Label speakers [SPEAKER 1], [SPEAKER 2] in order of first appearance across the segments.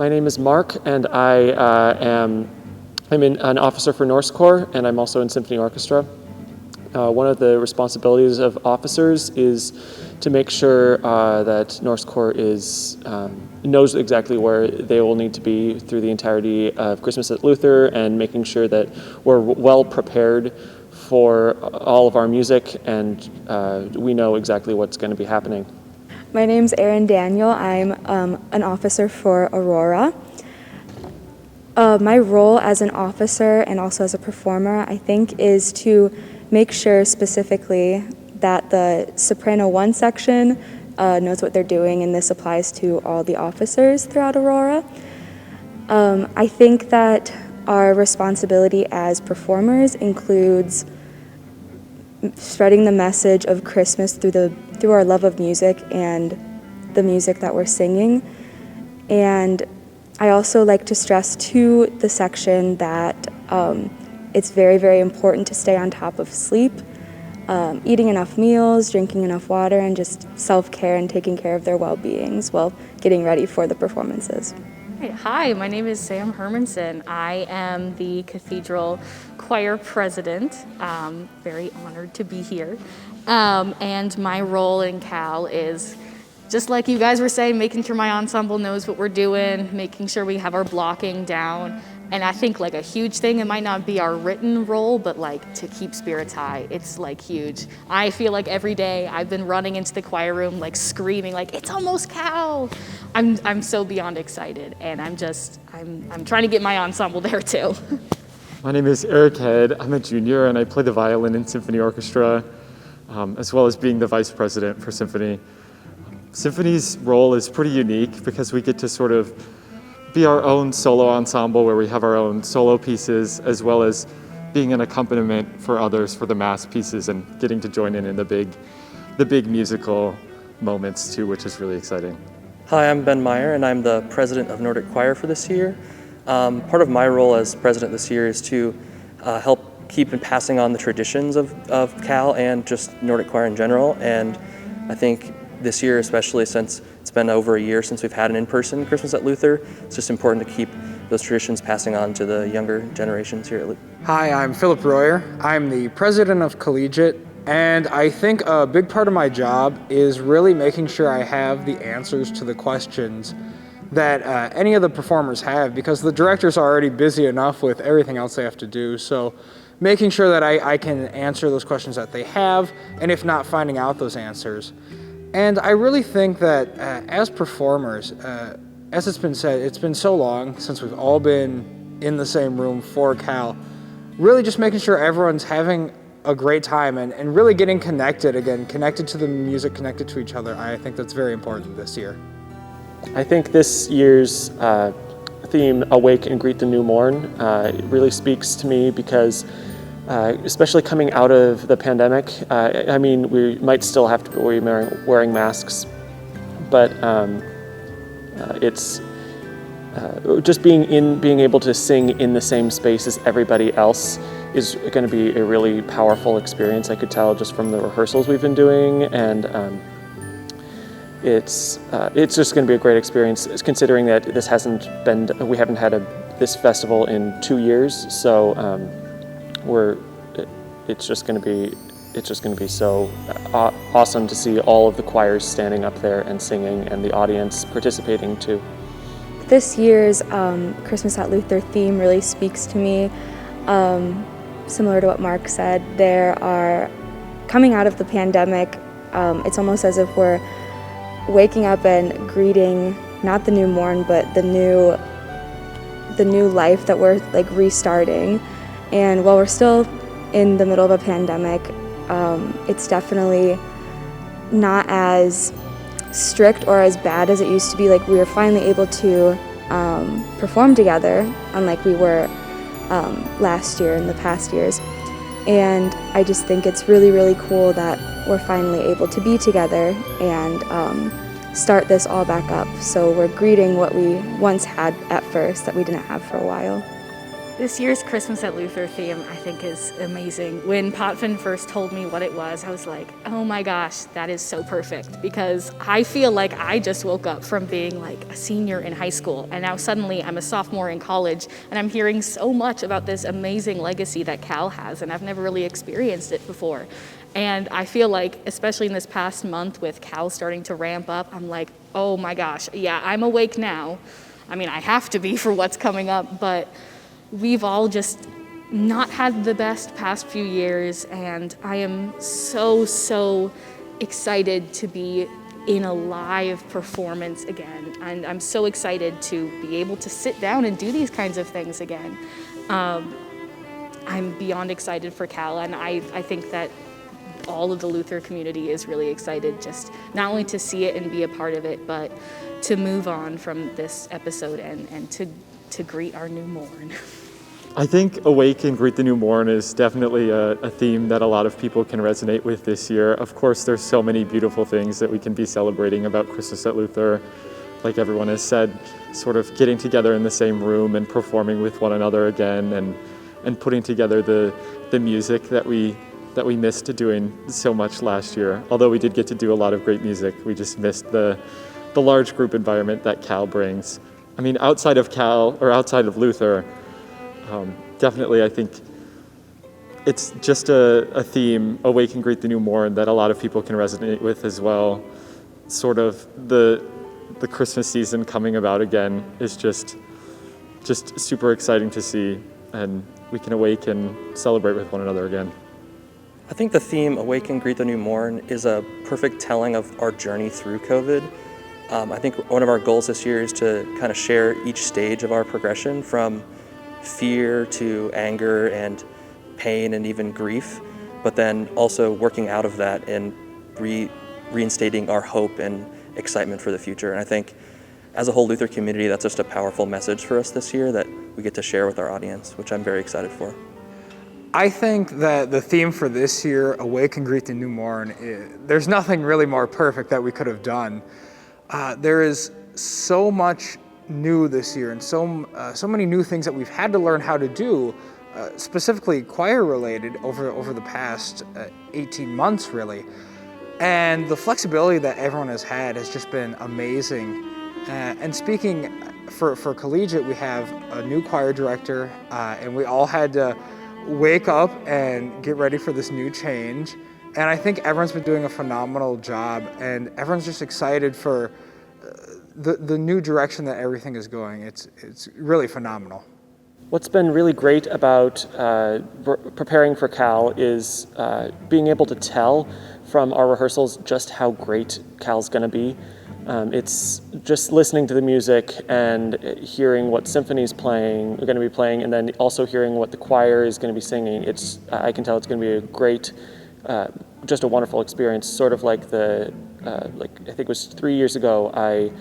[SPEAKER 1] My name is Mark, and I'm an officer for Norse Corps, and I'm also in symphony orchestra. One of the responsibilities of officers is to make sure that Norse Corps knows exactly where they will need to be through the entirety of Christmas at Luther, and making sure that we're well prepared for all of our music, and we know exactly what's going to be happening.
[SPEAKER 2] My name's Erin Daniel. I'm an officer for Aurora. My role as an officer and also as a performer, I think, is to make sure specifically that the soprano 1 section knows what they're doing, and this applies to all the officers throughout Aurora. I think that our responsibility as performers includes spreading the message of Christmas through our love of music and the music that we're singing. And I also like to stress to the section that it's very, very important to stay on top of sleep, eating enough meals, drinking enough water, and just self-care and taking care of their well-beings while getting ready for the performances.
[SPEAKER 3] Hi, my name is Sam Hermanson. I am the Cathedral Choir President. Very honored to be here. And my role in Cal is, just like you guys were saying, making sure my ensemble knows what we're doing, making sure we have our blocking down. And I think like a huge thing, it might not be our written role, but like to keep spirits high, it's like huge. I feel like every day I've been running into the choir room, like screaming, like, it's almost Cal. I'm so beyond excited, and I'm trying to get my ensemble there too.
[SPEAKER 4] My name is Eric Head. I'm a junior, and I play the violin in symphony orchestra, as well as being the vice president for symphony. Symphony's role is pretty unique because we get to sort of be our own solo ensemble where we have our own solo pieces, as well as being an accompaniment for others for the mass pieces and getting to join in the big musical moments too, which is really exciting.
[SPEAKER 5] Hi, I'm Ben Meyer, and I'm the president of Nordic Choir for this year. Part of my role as president this year is to help keep and passing on the traditions of Cal and just Nordic Choir in general. And I think this year, especially since it's been over a year since we've had an in-person Christmas at Luther, it's just important to keep those traditions passing on to the younger generations here at Luther.
[SPEAKER 6] Hi, I'm Philip Royer. I'm the president of Collegiate, and I think a big part of my job is really making sure I have the answers to the questions that any of the performers have, because the directors are already busy enough with everything else they have to do. So making sure that I can answer those questions that they have, and if not, finding out those answers. And I really think that as performers, as it's been said, it's been so long since we've all been in the same room for Cal, really just making sure everyone's having a great time and really getting connected again, connected to the music, connected to each other. I think that's very important this year.
[SPEAKER 1] I think this year's theme, Awake and Greet the New Morn, really speaks to me because especially coming out of the pandemic, I mean, we might still have to be wearing masks, but it's just being able to sing in the same space as everybody else is going to be a really powerful experience. I could tell just from the rehearsals we've been doing, and it's just going to be a great experience, considering that we haven't had this festival in 2 years, so it's just going to be so awesome to see all of the choirs standing up there and singing, and the audience participating too.
[SPEAKER 2] This year's Christmas at Luther theme really speaks to me. Similar to what Mark said, coming out of the pandemic, it's almost as if we're waking up and greeting not the new morn, but the new life that we're like restarting. And while we're still in the middle of a pandemic, it's definitely not as strict or as bad as it used to be. Like, we were finally able to perform together, unlike we were last year and the past years. And I just think it's really, really cool that we're finally able to be together and start this all back up. So we're greeting what we once had at first that we didn't have for a while.
[SPEAKER 3] This year's Christmas at Luther theme, I think, is amazing. When Potvin first told me what it was, I was like, oh my gosh, that is so perfect, because I feel like I just woke up from being like a senior in high school, and now suddenly I'm a sophomore in college, and I'm hearing so much about this amazing legacy that Cal has, and I've never really experienced it before. And I feel like, especially in this past month with Cal starting to ramp up, I'm like, oh my gosh, yeah, I'm awake now. I mean, I have to be for what's coming up, but we've all just not had the best past few years, and I am so excited to be in a live performance again. And I'm so excited to be able to sit down and do these kinds of things again. I'm beyond excited for Cal, and I think that all of the Luther community is really excited, just not only to see it and be a part of it, but to move on from this episode and to greet our new Morn.
[SPEAKER 4] I think Awake and Greet the New Morn is definitely a theme that a lot of people can resonate with this year. Of course, there's so many beautiful things that we can be celebrating about Christmas at Luther. Like everyone has said, sort of getting together in the same room and performing with one another again, and putting together the music that we missed doing so much last year. Although we did get to do a lot of great music, we just missed the large group environment that Cal brings. I mean, outside of Cal, or outside of Luther, definitely I think it's just a theme, Awake and Greet the New Morn, that a lot of people can resonate with as well. Sort of the Christmas season coming about again is just super exciting to see, and we can awake and celebrate with one another again.
[SPEAKER 5] I think the theme, Awake and Greet the New Morn, is a perfect telling of our journey through COVID. I think one of our goals this year is to kind of share each stage of our progression, from fear to anger and pain and even grief, but then also working out of that and reinstating our hope and excitement for the future. And I think as a whole Luther community, that's just a powerful message for us this year that we get to share with our audience, which I'm very excited for.
[SPEAKER 6] I think that the theme for this year, Awake and Greet the New Morn, there's nothing really more perfect that we could have done. There is so much new this year, and so many new things that we've had to learn how to do, specifically choir related over the past 18 months really. And the flexibility that everyone has had has just been amazing. And speaking for collegiate, we have a new choir director, and we all had to wake up and get ready for this new change. And I think everyone's been doing a phenomenal job, and everyone's just excited for the new direction that everything is going. It's really phenomenal.
[SPEAKER 1] What's been really great about preparing for Cal is being able to tell from our rehearsals just how great Cal's going to be. It's just listening to the music and hearing what symphony's are going to be playing, and then also hearing what the choir is going to be singing. I can tell it's going to be a great, just a wonderful experience. Sort of like I think it was 3 years ago, I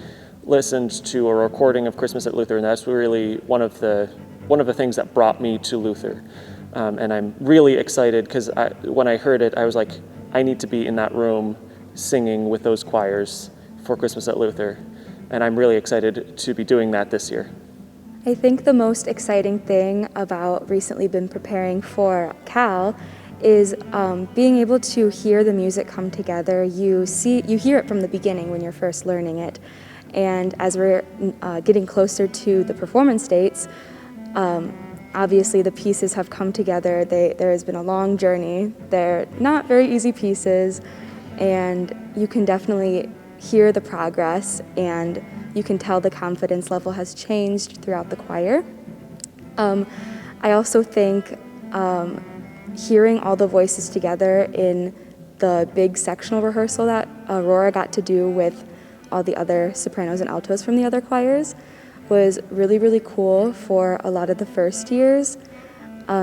[SPEAKER 1] listened to a recording of Christmas at Luther, and that's really one of the things that brought me to Luther. And I'm really excited because when I heard it, I was like, I need to be in that room singing with those choirs for Christmas at Luther. And I'm really excited to be doing that this year.
[SPEAKER 2] I think the most exciting thing about recently been preparing for Cal is being able to hear the music come together. You hear it from the beginning when you're first learning it. And as we're getting closer to the performance dates, obviously the pieces have come together. There has been a long journey. They're not very easy pieces, and you can definitely hear the progress, and you can tell the confidence level has changed throughout the choir. I also think hearing all the voices together in the big sectional rehearsal that Aurora got to do with all the other sopranos and altos from the other choirs was really, really cool for a lot of the first years,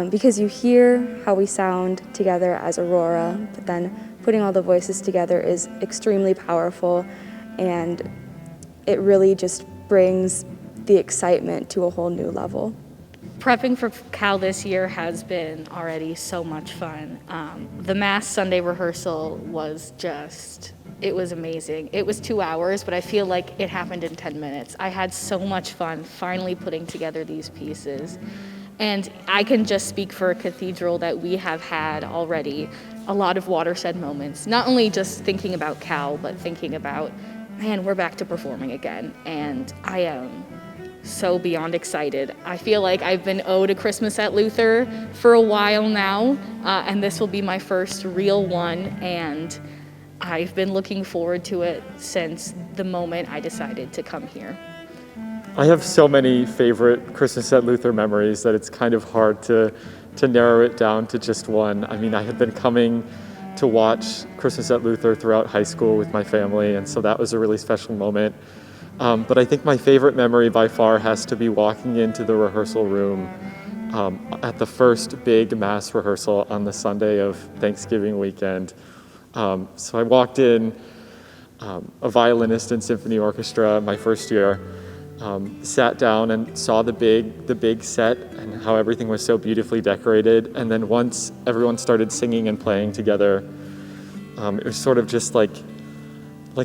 [SPEAKER 2] because you hear how we sound together as Aurora, but then putting all the voices together is extremely powerful, and it really just brings the excitement to a whole new level.
[SPEAKER 3] Prepping for Cal this year has been already so much fun. The Mass Sunday rehearsal was it was amazing. It was 2 hours, but I feel like it happened in 10 minutes. I had so much fun finally putting together these pieces. And I can just speak for a cathedral that we have had already a lot of watershed moments, not only just thinking about Cal, but thinking about, man, we're back to performing again. And I am so beyond excited. I feel like I've been owed a Christmas at Luther for a while now, and this will be my first real one, and I've been looking forward to it since the moment I decided to come here.
[SPEAKER 4] I have so many favorite Christmas at Luther memories that it's kind of hard to narrow it down to just one. I mean, I had been coming to watch Christmas at Luther throughout high school with my family, and so that was a really special moment. But I think my favorite memory by far has to be walking into the rehearsal room at the first big mass rehearsal on the Sunday of Thanksgiving weekend. So I walked in, a violinist in symphony orchestra my first year, sat down and saw the big set and how everything was so beautifully decorated. And then once everyone started singing and playing together, it was sort of just like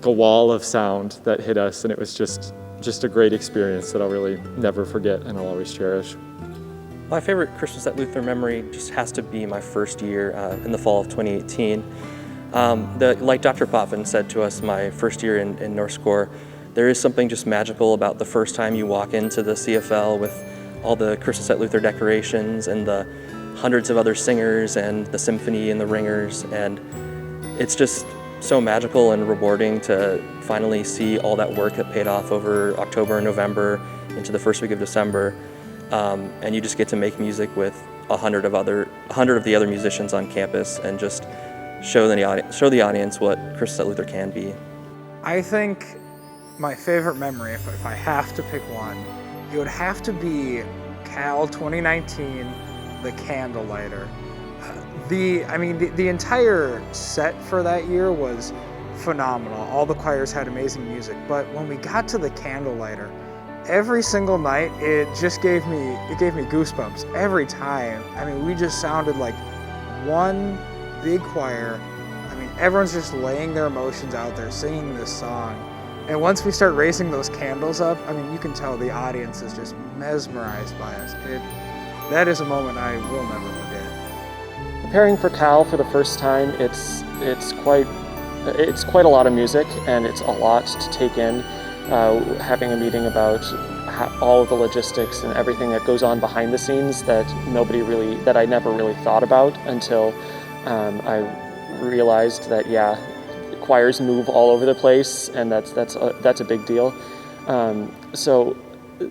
[SPEAKER 4] a wall of sound that hit us, and it was just a great experience that I'll really never forget and I'll always cherish.
[SPEAKER 5] My favorite Christmas at Luther memory just has to be my first year in the fall of 2018. Like Dr. Potvin said to us my first year in North Score, there is something just magical about the first time you walk into the CFL with all the Christmas at Luther decorations and the hundreds of other singers and the symphony and the ringers, and it's just so magical and rewarding to finally see all that work that paid off over October and November into the first week of December, and you just get to make music with 100 of the other musicians on campus and just show the audience what Christmas at Luther can be.
[SPEAKER 6] I think my favorite memory, if I have to pick one, it would have to be Cal 2019, the Candlelighter. The entire set for that year was phenomenal. All the choirs had amazing music, but when we got to the Candlelighter, every single night it gave me goosebumps every time. I mean, we just sounded like one big choir. I mean, everyone's just laying their emotions out there, singing this song. And once we start raising those candles up, I mean, you can tell the audience is just mesmerized by us. That is a moment I will never forget.
[SPEAKER 1] Preparing for Cal for the first time, it's quite a lot of music, and it's a lot to take in. Having a meeting about all of the logistics and everything that goes on behind the scenes that I never really thought about until I realized that choirs move all over the place, and that's a big deal. So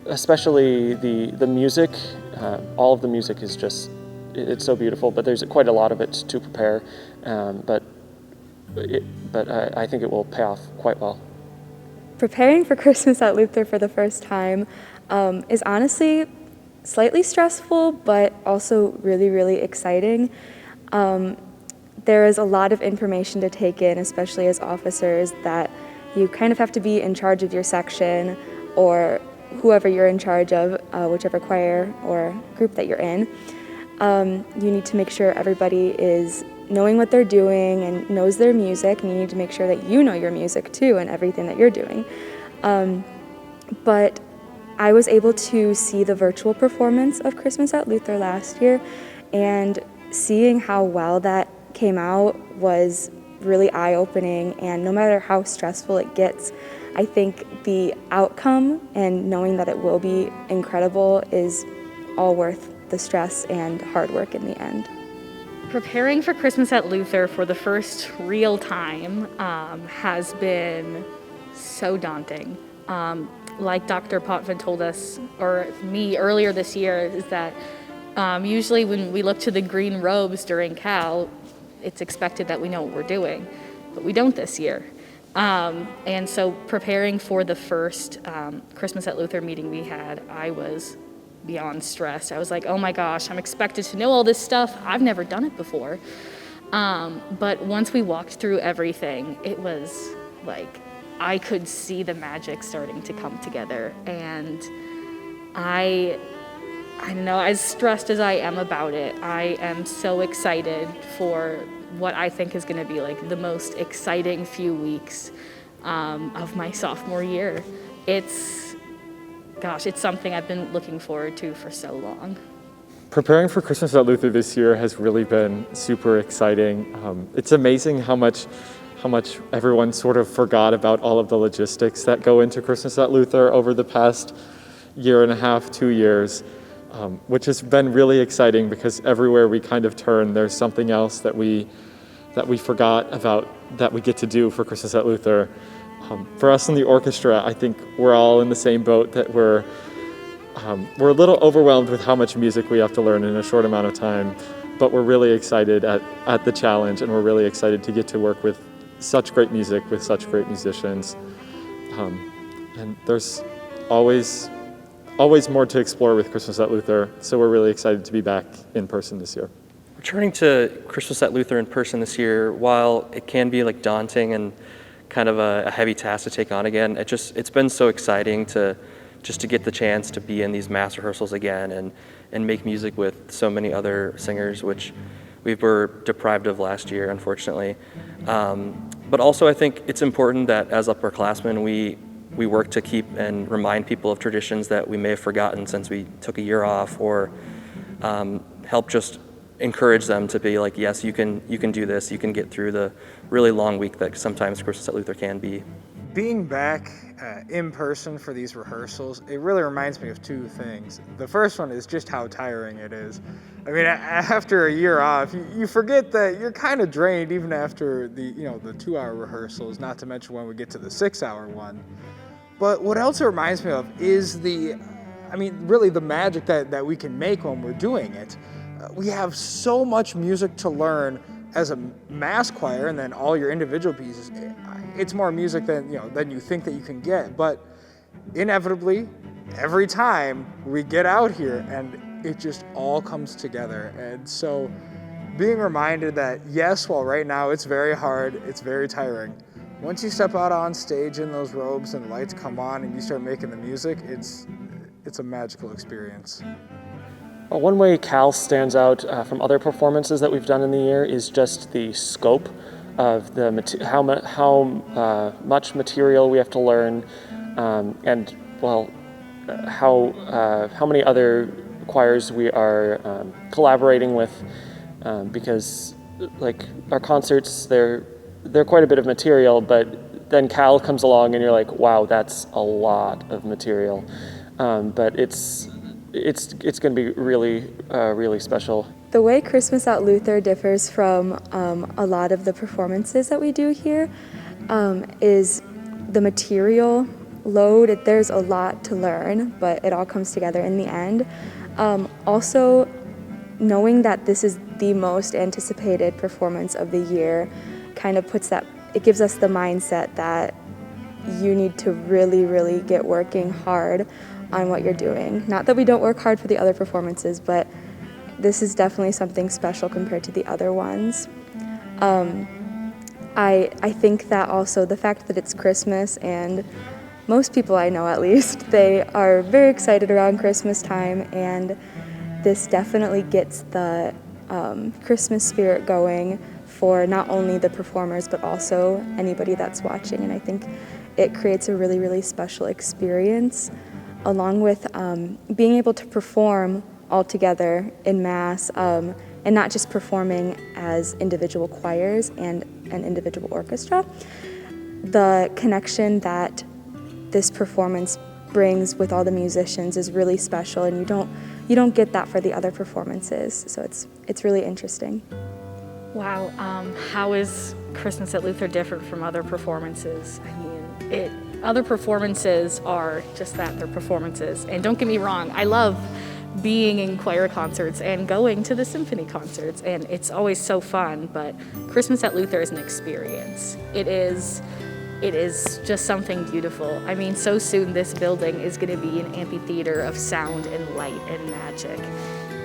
[SPEAKER 1] especially the music, all of the music is just, it's so beautiful, but there's quite a lot of it to prepare, but I think it will pay off quite well.
[SPEAKER 2] Preparing for Christmas at Luther for the first time is honestly slightly stressful, but also really, really exciting. There is a lot of information to take in, especially as officers, that you kind of have to be in charge of your section or whoever you're in charge of, whichever choir or group that you're in. You need to make sure everybody is knowing what they're doing and knows their music, and you need to make sure that you know your music too and everything that you're doing. But I was able to see the virtual performance of Christmas at Luther last year, and seeing how well that came out was really eye-opening, and no matter how stressful it gets, I think the outcome and knowing that it will be incredible is all worth the stress and hard work in the end.
[SPEAKER 3] Preparing for Christmas at Luther for the first real time has been so daunting. Like Dr. Potvin told us, or me earlier this year, is that usually when we look to the green robes during Cal, it's expected that we know what we're doing, but we don't this year. And so preparing for the first Christmas at Luther meeting we had, I was beyond stressed. I was like, oh my gosh, I'm expected to know all this stuff. I've never done it before. But once we walked through everything, it was like I could see the magic starting to come together. And I don't know, as stressed as I am about it, I am so excited for what I think is going to be like the most exciting few weeks of my sophomore year. It's something I've been looking forward to for so long.
[SPEAKER 4] Preparing for Christmas at Luther this year has really been super exciting. It's amazing how much everyone sort of forgot about all of the logistics that go into Christmas at Luther over the past year and a half, 2 years, which has been really exciting because everywhere we kind of turn, there's something else that we forgot about that we get to do for Christmas at Luther. For us in the orchestra, I think we're all in the same boat that we're a little overwhelmed with how much music we have to learn in a short amount of time, but we're really excited at the challenge, and we're really excited to get to work with such great music, with such great musicians. And there's always more to explore with Christmas at Luther, so we're really excited to be back in person this year.
[SPEAKER 5] Returning to Christmas at Luther in person this year, while it can be like daunting and kind of a heavy task to take on again, it's been so exciting to get the chance to be in these mass rehearsals again and make music with so many other singers, which we were deprived of last year, unfortunately. But also I think it's important that as upperclassmen, we work to keep and remind people of traditions that we may have forgotten since we took a year off, or help just encourage them to be like, yes, you can do this, you can get through the really long week that sometimes Christmas at Luther can be.
[SPEAKER 6] Being back in person for these rehearsals, it really reminds me of two things. The first one is just how tiring it is. I mean, after a year off, you forget that you're kind of drained even after the 2-hour rehearsals, not to mention when we get to the 6-hour one. But what else it reminds me of is really the magic that we can make when we're doing it. We have so much music to learn as a mass choir, and then all your individual pieces. It's more music than you think that you can get, but inevitably, every time we get out here, and it just all comes together. And so, being reminded that yes, while right now it's very hard, it's very tiring, once you step out on stage in those robes and lights come on and you start making the music, it's a magical experience.
[SPEAKER 1] Well, one way Cal stands out from other performances that we've done in the year is just the scope of how much material we have to learn, and how many other choirs we are collaborating with, because like our concerts, they're quite a bit of material, but then Cal comes along and you're like, wow, that's a lot of material, but it's going to be really, really special.
[SPEAKER 2] The way Christmas at Luther differs from a lot of the performances that we do here is the material load. There's a lot to learn, but it all comes together in the end. Also, knowing that this is the most anticipated performance of the year kind of it gives us the mindset that you need to really, really get working hard on what you're doing. Not that we don't work hard for the other performances, but this is definitely something special compared to the other ones. I think that also the fact that it's Christmas, and most people I know at least, they are very excited around Christmas time, and this definitely gets the Christmas spirit going for not only the performers but also anybody that's watching, and I think it creates a really, really special experience, along with being able to perform all together in Mass, and not just performing as individual choirs and an individual orchestra. The connection that this performance brings with all the musicians is really special, and you don't get that for the other performances, so it's really interesting.
[SPEAKER 3] Wow, how is Christmas at Luther different from other performances? I mean, other performances are just that, they're performances. And don't get me wrong, I love being in choir concerts and going to the symphony concerts, and it's always so fun, but Christmas at Luther is an experience. It is just something beautiful. I mean, so soon this building is going to be an amphitheater of sound and light and magic,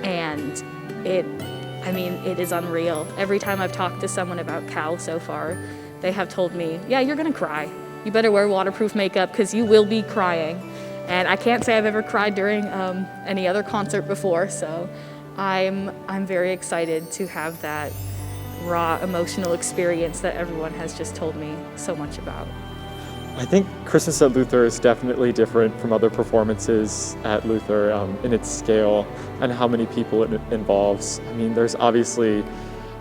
[SPEAKER 3] and it is unreal. Every time I've talked to someone about Cal so far, they have told me, yeah, you're going to cry. You better wear waterproof makeup because you will be crying. And I can't say I've ever cried during any other concert before, so I'm very excited to have that raw emotional experience that everyone has just told me so much about.
[SPEAKER 4] I think Christmas at Luther is definitely different from other performances at Luther in its scale and how many people it involves. I mean, there's obviously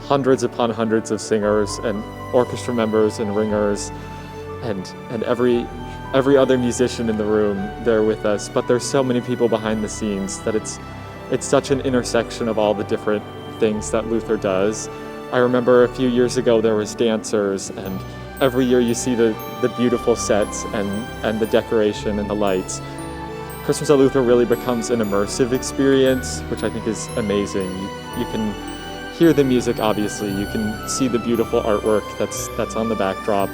[SPEAKER 4] hundreds upon hundreds of singers and orchestra members and ringers and every other musician in the room there with us, but there's so many people behind the scenes that it's such an intersection of all the different things that Luther does. I remember a few years ago there was dancers, and every year you see the beautiful sets and the decoration and the lights. Christmas at Luther really becomes an immersive experience, which I think is amazing. You can hear the music, obviously. You can see the beautiful artwork that's on the backdrop,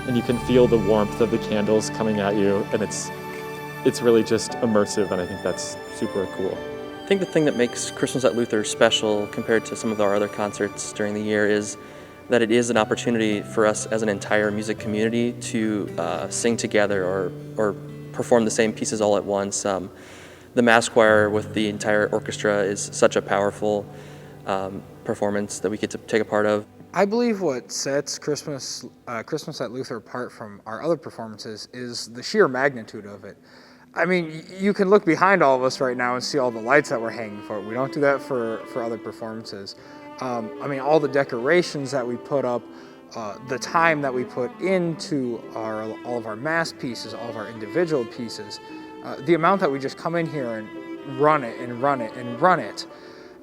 [SPEAKER 4] and you can feel the warmth of the candles coming at you, and it's really just immersive, and I think that's super cool.
[SPEAKER 5] I think the thing that makes Christmas at Luther special compared to some of our other concerts during the year is that it is an opportunity for us as an entire music community to sing together or perform the same pieces all at once. The mass choir with the entire orchestra is such a powerful performance that we get to take a part of.
[SPEAKER 6] I believe what sets Christmas at Luther apart from our other performances is the sheer magnitude of it. I mean, you can look behind all of us right now and see all the lights that we're hanging for it. We don't do that for other performances. I mean, all the decorations that we put up, the time that we put into all of our mass pieces, all of our individual pieces, the amount that we just come in here and run it and run it and run it.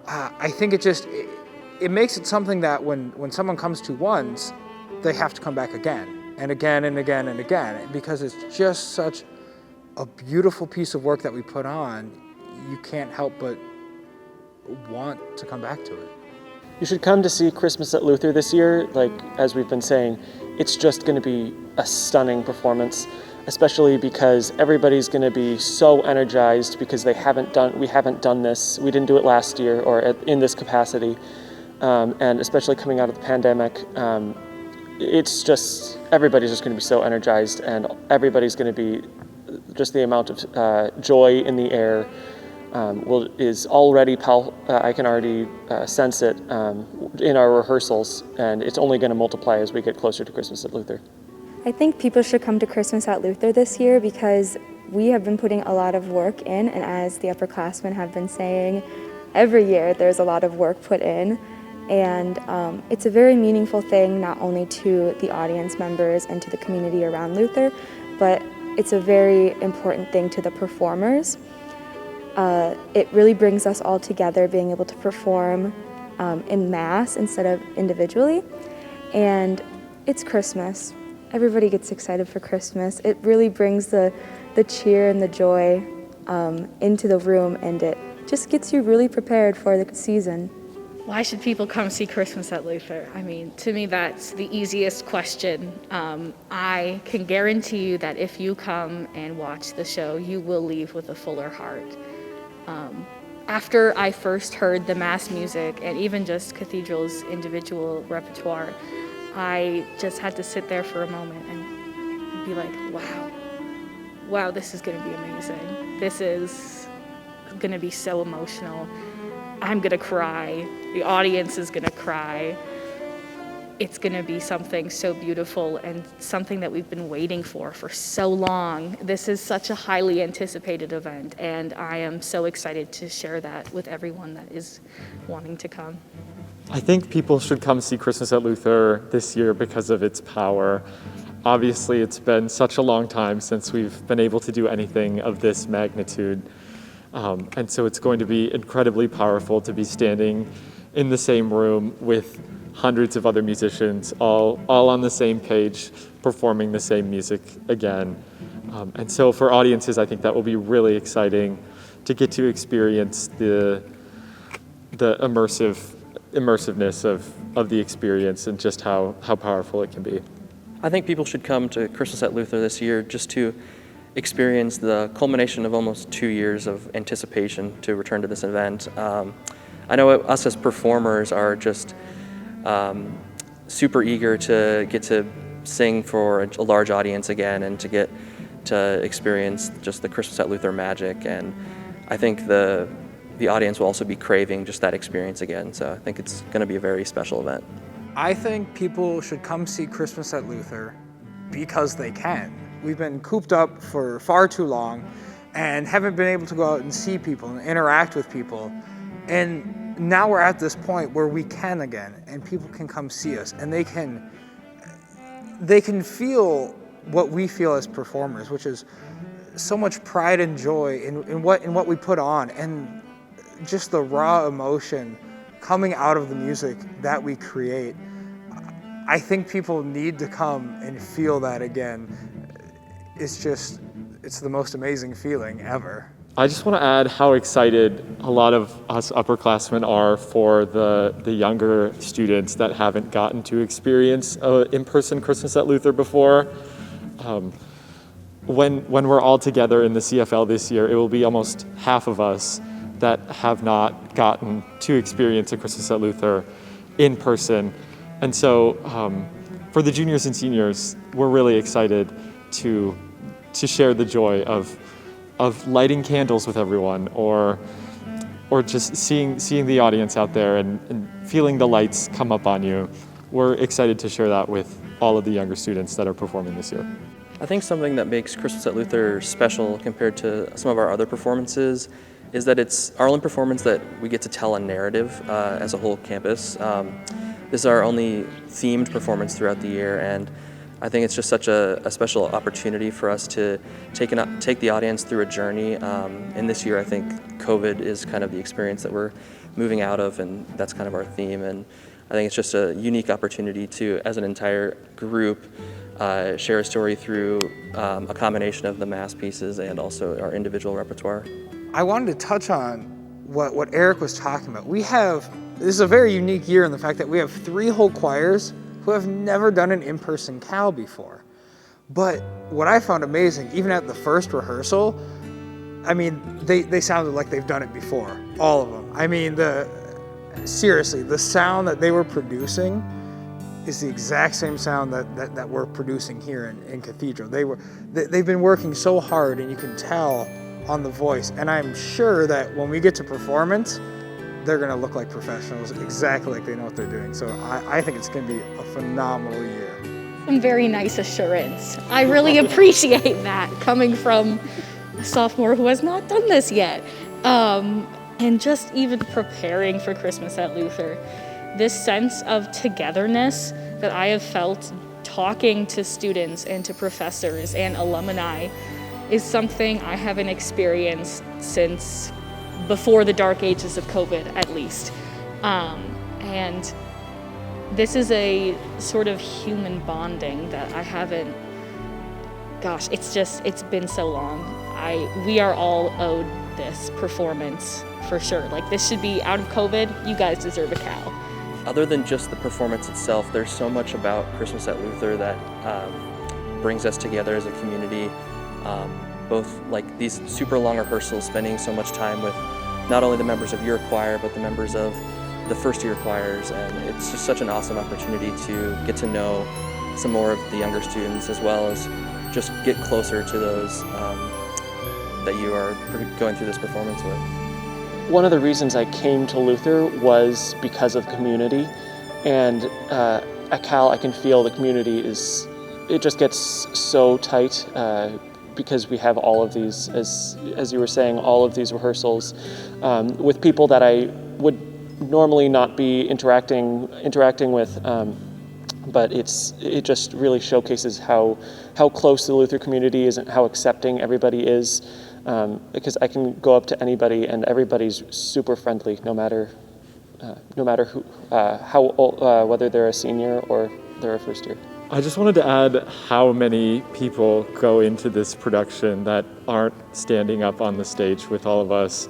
[SPEAKER 6] I think it makes it something that when someone comes to once, they have to come back again and again and again and again, because it's just such a beautiful piece of work that we put on. You can't help but want to come back to it.
[SPEAKER 1] You should come to see Christmas at Luther this year. Like, as we've been saying, it's just going to be a stunning performance, especially because everybody's going to be so energized because we haven't done this. We didn't do it last year or in this capacity. And especially coming out of the pandemic, it's just, everybody's just going to be so energized, and everybody's going to be just the amount of joy in the air is already, I can already sense it in our rehearsals, and it's only going to multiply as we get closer to Christmas at Luther.
[SPEAKER 2] I think people should come to Christmas at Luther this year because we have been putting a lot of work in, and as the upperclassmen have been saying, every year there's a lot of work put in, and it's a very meaningful thing not only to the audience members and to the community around Luther, but it's a very important thing to the performers. It really brings us all together, being able to perform in mass instead of individually. And it's Christmas. Everybody gets excited for Christmas. It really brings the cheer and the joy into the room, and it just gets you really prepared for the season.
[SPEAKER 3] Why should people come see Christmas at Luther? I mean, to me, that's the easiest question. I can guarantee you that if you come and watch the show, you will leave with a fuller heart. After I first heard the mass music and even just Cathedral's individual repertoire, I just had to sit there for a moment and be like, wow, this is going to be amazing. This is going to be so emotional. I'm going to cry. The audience is going to cry. It's going to be something so beautiful and something that we've been waiting for so long. This is such a highly anticipated event, and I am so excited to share that with everyone that is wanting to come.
[SPEAKER 4] I think people should come see Christmas at Luther this year because of its power. Obviously, it's been such a long time since we've been able to do anything of this magnitude. And so it's going to be incredibly powerful to be standing in the same room with hundreds of other musicians, all on the same page, performing the same music again. And so for audiences, I think that will be really exciting to get to experience the immersiveness of the experience and just how powerful it can be.
[SPEAKER 5] I think people should come to Christmas at Luther this year just to experience the culmination of almost 2 years of anticipation to return to this event. I know us as performers are just super eager to get to sing for a large audience again and to get to experience just the Christmas at Luther magic. And I think the audience will also be craving just that experience again. So I think it's going to be a very special event.
[SPEAKER 6] I think people should come see Christmas at Luther because they can. We've been cooped up for far too long and haven't been able to go out and see people and interact with people. And now we're at this point where we can again, and people can come see us, and they can feel what we feel as performers, which is so much pride and joy in what we put on, and just the raw emotion coming out of the music that we create. I think people need to come and feel that again. It's the most amazing feeling ever.
[SPEAKER 4] I just want to add how excited a lot of us upperclassmen are for the younger students that haven't gotten to experience in-person Christmas at Luther before. When we're all together in the CFL this year, it will be almost half of us that have not gotten to experience a Christmas at Luther in person. And so for the juniors and seniors, we're really excited to share the joy of lighting candles with everyone, or just seeing the audience out there and feeling the lights come up on you. We're excited to share that with all of the younger students that are performing this year.
[SPEAKER 5] I think something that makes Christmas at Luther special compared to some of our other performances is that it's our only performance that we get to tell a narrative as a whole campus. This is our only themed performance throughout the year, and I think it's just such a special opportunity for us to take the audience through a journey. And this year, I think COVID is kind of the experience that we're moving out of, and that's kind of our theme. And I think it's just a unique opportunity to, as an entire group, share a story through a combination of the mass pieces and also our individual repertoire.
[SPEAKER 6] I wanted to touch on what Eric was talking about. This is a very unique year in the fact that we have 3 whole choirs who have never done an in-person Cal before. But what I found amazing, even at the first rehearsal, I mean, they sounded like they've done it before, all of them. I mean, seriously, the sound that they were producing is the exact same sound that we're producing here in Cathedral. They've been working so hard, and you can tell on the voice. And I'm sure that when we get to performance, they're gonna look like professionals, exactly like they know what they're doing. So I think it's gonna be a phenomenal year.
[SPEAKER 3] Some very nice assurance. I really appreciate that coming from a sophomore who has not done this yet. And just even preparing for Christmas at Luther. This sense of togetherness that I have felt talking to students and to professors and alumni is something I haven't experienced since before the dark ages of COVID, at least. And this is a sort of human bonding that I haven't, gosh, it's been so long. We are all owed this performance for sure. Like, this should be out of COVID, you guys deserve a Cal.
[SPEAKER 5] Other than just the performance itself, there's so much about Christmas at Luther that brings us together as a community. Both like these super long rehearsals, spending so much time with not only the members of your choir, but the members of the first year choirs. And it's just such an awesome opportunity to get to know some more of the younger students, as well as just get closer to those that you are going through this performance with.
[SPEAKER 1] One of the reasons I came to Luther was because of community, and at Cal I can feel the community it just gets so tight because we have all of these, as you were saying, all of these rehearsals with people that I would normally not be interacting with, but it just really showcases how close the Luther community is and how accepting everybody is. Because I can go up to anybody and everybody's super friendly, no matter who, how old, whether they're a senior or they're a first year.
[SPEAKER 4] I just wanted to add how many people go into this production that aren't standing up on the stage with all of us.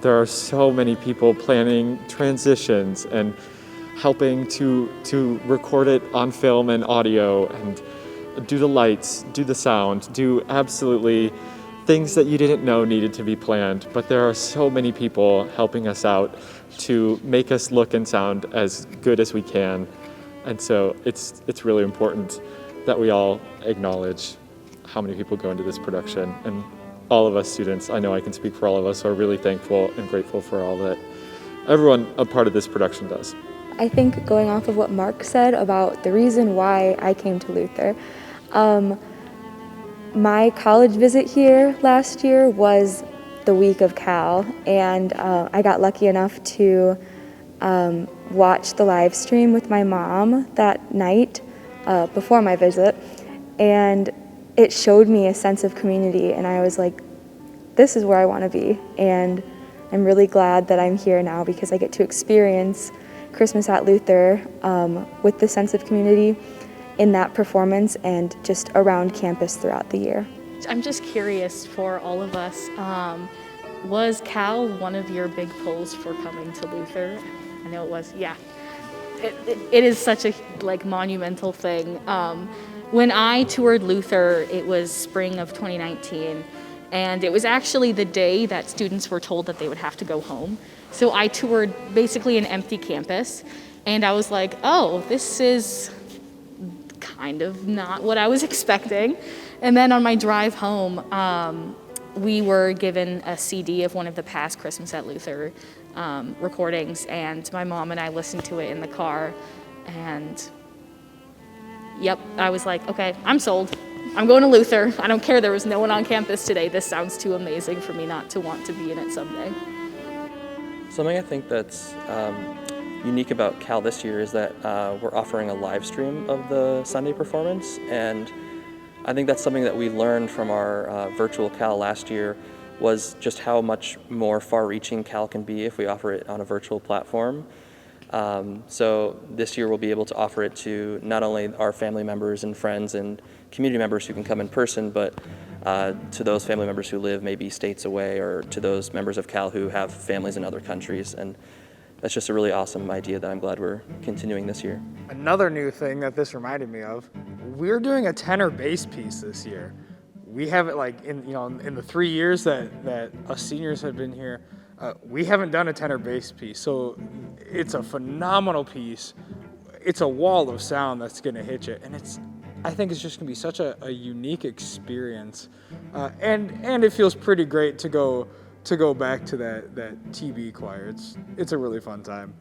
[SPEAKER 4] There are so many people planning transitions and helping to record it on film and audio, and do the lights, do the sound, do absolutely things that you didn't know needed to be planned. But there are so many people helping us out to make us look and sound as good as we can. And so it's really important that we all acknowledge how many people go into this production. And all of us students, I know I can speak for all of us, are really thankful and grateful for all that everyone a part of this production does.
[SPEAKER 2] I think going off of what Mark said about the reason why I came to Luther, My college visit here last year was the week of Cal, and I got lucky enough to watch the live stream with my mom that night before my visit, and it showed me a sense of community, and I was like, this is where I want to be, and I'm really glad that I'm here now because I get to experience Christmas at Luther with the sense of community in that performance and just around campus throughout the year.
[SPEAKER 3] I'm just curious for all of us, was Cal one of your big pulls for coming to Luther? I know it was, yeah. It is such a monumental thing. When I toured Luther, it was spring of 2019, and it was actually the day that students were told that they would have to go home. So I toured basically an empty campus, and I was like, oh, this is kind of not what I was expecting. And then on my drive home, we were given a CD of one of the past Christmas at Luther recordings, and my mom and I listened to it in the car, and yep, I was like, okay, I'm sold. I'm going to Luther. I don't care there was no one on campus today. This sounds too amazing for me not to want to be in it someday.
[SPEAKER 5] Something I think that's unique about Cal this year is that we're offering a live stream of the Sunday performance, and I think that's something that we learned from our virtual Cal last year was just how much more far-reaching Cal can be if we offer it on a virtual platform. So this year we'll be able to offer it to not only our family members and friends and community members who can come in person, but to those family members who live maybe states away, or to those members of Cal who have families in other countries. And that's just a really awesome idea that I'm glad we're continuing this year.
[SPEAKER 6] Another new thing that this reminded me of, we're doing a tenor bass piece this year. We haven't, in the 3 years that us seniors have been here, we haven't done a tenor bass piece. So it's a phenomenal piece. It's a wall of sound that's gonna hit you, and I think it's just gonna be such a unique experience, and it feels pretty great to go back to that TB choir. It's a really fun time.